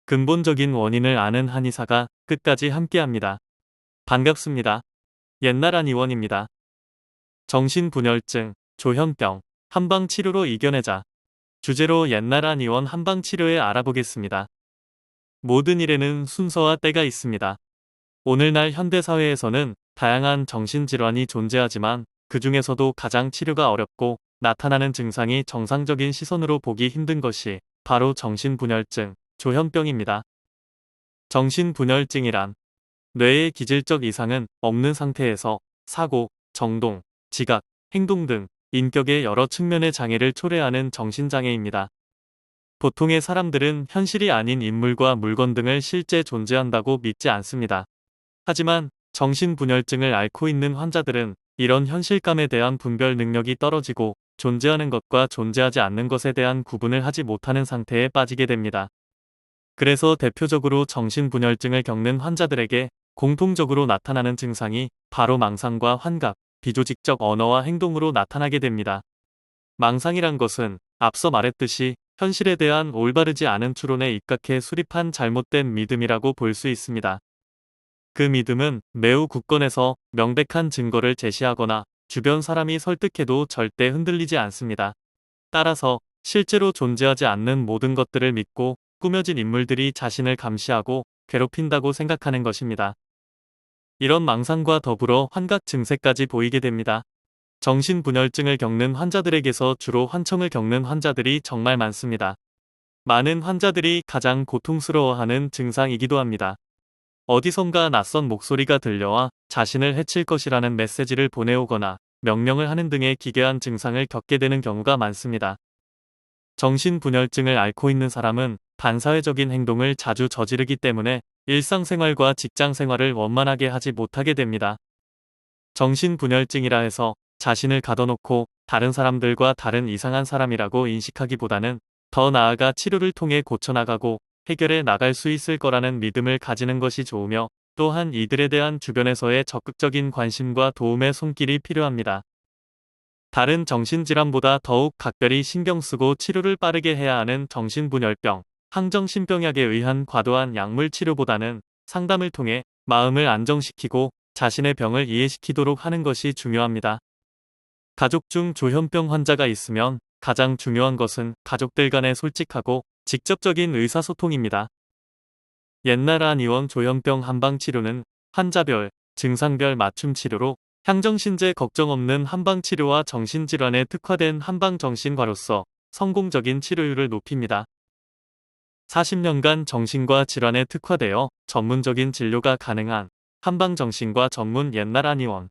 근본적인 원인을 아는 한의사가 끝까지 함께합니다. 반갑습니다. 옛나란 의원입니다. 정신분열증, 조현병, 한방치료로 이겨내자. 주제로 옛나란 의원 한방치료에 알아보겠습니다. 모든 일에는 순서와 때가 있습니다. 오늘날 현대사회에서는 다양한 정신질환이 존재하지만 그 중에서도 가장 치료가 어렵고 나타나는 증상이 정상적인 시선으로 보기 힘든 것이 바로 정신분열증, 조현병입니다. 정신분열증이란 뇌의 기질적 이상은 없는 상태에서 사고, 정동, 지각, 행동 등 인격의 여러 측면의 장애를 초래하는 정신장애입니다. 보통의 사람들은 현실이 아닌 인물과 물건 등을 실제 존재한다고 믿지 않습니다. 하지만 정신분열증을 앓고 있는 환자들은 이런 현실감에 대한 분별 능력이 떨어지고 존재하는 것과 존재하지 않는 것에 대한 구분을 하지 못하는 상태에 빠지게 됩니다. 그래서 대표적으로 정신분열증을 겪는 환자들에게 공통적으로 나타나는 증상이 바로 망상과 환각, 비조직적 언어와 행동으로 나타나게 됩니다. 망상이란 것은 앞서 말했듯이 현실에 대한 올바르지 않은 추론에 입각해 수립한 잘못된 믿음이라고 볼 수 있습니다. 그 믿음은 매우 굳건해서 명백한 증거를 제시하거나 주변 사람이 설득해도 절대 흔들리지 않습니다. 따라서 실제로 존재하지 않는 모든 것들을 믿고 꾸며진 인물들이 자신을 감시하고 괴롭힌다고 생각하는 것입니다. 이런 망상과 더불어 환각 증세까지 보이게 됩니다. 정신분열증을 겪는 환자들에게서 주로 환청을 겪는 환자들이 정말 많습니다. 많은 환자들이 가장 고통스러워하는 증상이기도 합니다. 어디선가 낯선 목소리가 들려와 자신을 해칠 것이라는 메시지를 보내오거나 명령을 하는 등의 기괴한 증상을 겪게 되는 경우가 많습니다. 정신분열증을 앓고 있는 사람은 반사회적인 행동을 자주 저지르기 때문에 일상생활과 직장생활을 원만하게 하지 못하게 됩니다. 정신분열증이라 해서 자신을 가둬놓고 다른 사람들과 다른 이상한 사람이라고 인식하기보다는 더 나아가 치료를 통해 고쳐나가고 해결해 나갈 수 있을 거라는 믿음을 가지는 것이 좋으며, 또한 이들에 대한 주변에서의 적극적인 관심과 도움의 손길이 필요합니다. 다른 정신질환보다 더욱 각별히 신경 쓰고 치료를 빠르게 해야 하는 정신분열병, 항정신병약에 의한 과도한 약물 치료보다는 상담을 통해 마음을 안정시키고 자신의 병을 이해시키도록 하는 것이 중요합니다. 가족 중 조현병 환자가 있으면 가장 중요한 것은 가족들 간의 솔직하고 직접적인 의사소통입니다. 옛나란 의원 조현병 한방치료는 환자별, 증상별 맞춤 치료로 향정신제 걱정 없는 한방치료와 정신질환에 특화된 한방정신과로서 성공적인 치료율을 높입니다. 40년간 정신과 질환에 특화되어 전문적인 진료가 가능한 한방정신과 전문 옛나란 의원.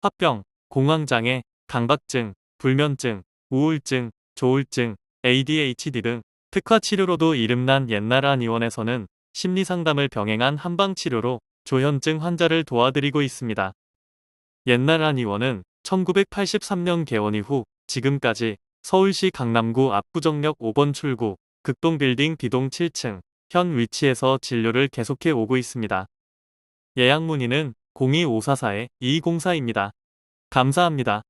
화병, 공황장애, 강박증, 불면증, 우울증, 조울증, ADHD 등 특화 치료로도 이름난 옛나란 의원에서는 심리상담을 병행한 한방치료로 조현증 환자를 도와드리고 있습니다. 옛나란 의원은 1983년 개원 이후 지금까지 서울시 강남구 압구정역 5번 출구 극동빌딩 B동 7층 현 위치에서 진료를 계속해 오고 있습니다. 예약 문의는 02544-2204입니다. 감사합니다.